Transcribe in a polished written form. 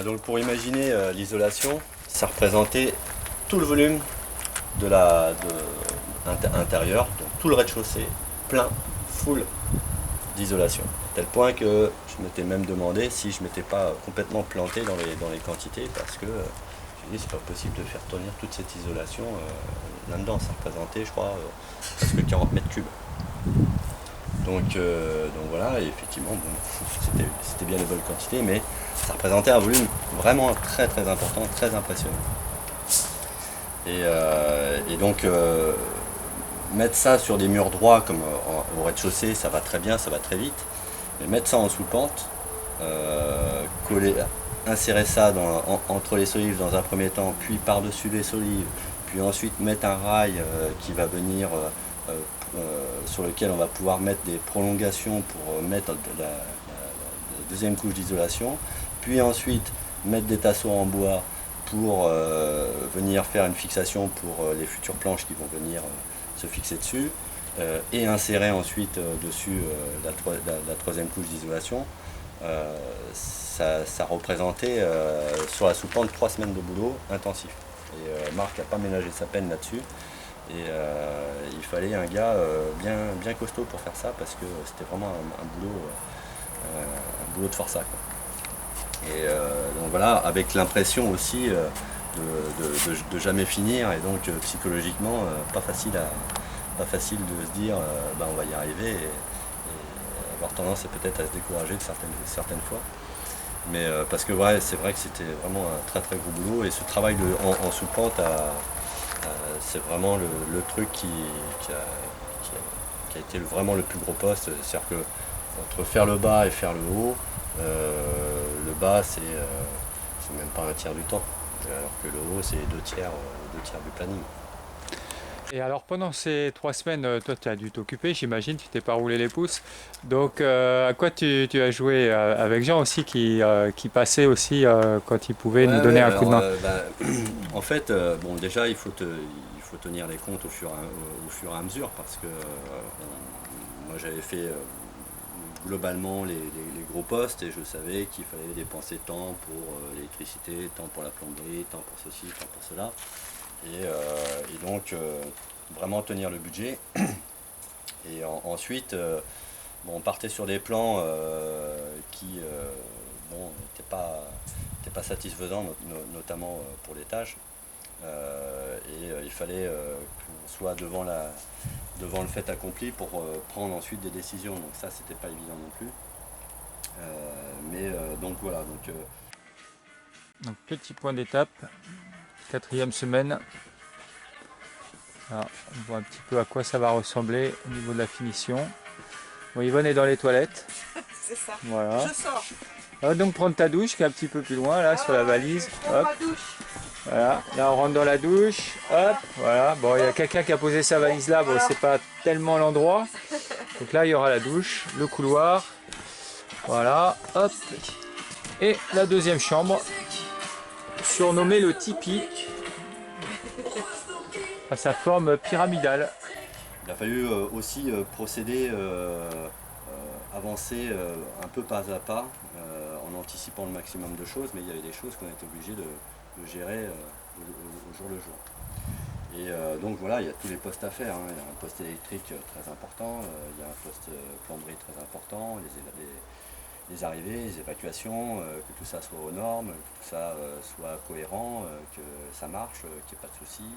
Donc pour imaginer l'isolation, ça représentait tout le volume intérieur, donc tout le rez-de-chaussée, plein, full d'isolation. À tel point que je m'étais même demandé si je m'étais pas complètement planté dans les quantités, parce que j'ai dit c'est pas possible de faire tenir toute cette isolation là-dedans. Ça représentait, je crois, presque 40 mètres cubes. Donc voilà, et effectivement, bon, c'était bien les bonnes quantités, mais ça représentait un volume vraiment très très important, très impressionnant. Et donc mettre ça sur des murs droits comme au rez-de-chaussée, ça va très bien, ça va très vite. Mais mettre ça en sous-pente, insérer ça entre les solives dans un premier temps, puis par-dessus les solives, puis ensuite mettre un rail qui va venir sur lequel on va pouvoir mettre des prolongations pour mettre la deuxième couche d'isolation, puis ensuite mettre des tasseaux en bois pour venir faire une fixation pour les futures planches qui vont venir se fixer dessus, et insérer ensuite dessus la troisième couche d'isolation. Ça représentait sur la sous-pente 3 semaines de boulot intensif. Et Marc n'a pas ménagé sa peine là-dessus. Et il fallait un gars bien costaud pour faire ça, parce que c'était vraiment un boulot de forçat, quoi. Et donc voilà, avec l'impression aussi de jamais finir, et donc psychologiquement pas facile de se dire bah, on va y arriver, et avoir tendance peut-être à se décourager de certaines fois. Mais parce que ouais, c'est vrai que c'était vraiment un très très gros boulot, et ce travail en sous-pente c'est vraiment le truc qui a été vraiment le plus gros poste. C'est-à-dire que entre faire le bas et faire le haut, le bas c'est même pas un tiers du temps, alors que le haut c'est deux tiers du planning. Et alors pendant ces 3 semaines, toi tu as dû t'occuper, j'imagine, tu t'es pas roulé les pouces. Donc à quoi tu as joué avec Jean aussi qui passait aussi quand il pouvait nous donner Ouais, un coup de alors main. en fait, bon déjà il faut tenir les comptes au fur et à mesure, parce que moi j'avais fait globalement les gros postes, et je savais qu'il fallait dépenser tant pour l'électricité, tant pour la plomberie, tant pour ceci, tant pour cela. Et donc vraiment tenir le budget. Et ensuite, bon, on partait sur des plans qui bon, n'étaient pas satisfaisants, notamment pour les tâches. Il fallait qu'on soit devant le fait accompli pour prendre ensuite des décisions. Donc ça, c'était pas évident non plus. Donc voilà. Donc petit point d'étape, 4e semaine. Alors, on voit un petit peu à quoi ça va ressembler au niveau de la finition. Bon, Yvonne est dans les toilettes. C'est ça. Voilà. Je sors. On va donc prendre ta douche qui est un petit peu plus loin là sur la valise. Je prends Hop. ma douche. Voilà, là on rentre dans la douche, hop, voilà, bon il y a quelqu'un qui a posé sa valise là, bon c'est pas tellement l'endroit, donc là il y aura la douche, le couloir, voilà, hop, et la deuxième chambre, surnommée le tipi, à sa forme pyramidale. Il a fallu aussi procéder, avancer un peu pas à pas, en anticipant le maximum de choses, mais il y avait des choses qu'on était obligé de gérer au jour le jour. Et donc voilà, il y a tous les postes à faire, hein. Il y a un poste électrique très important, il y a un poste plomberie très important, les arrivées, les évacuations, que tout ça soit aux normes, que tout ça soit cohérent, que ça marche, qu'il n'y ait pas de soucis.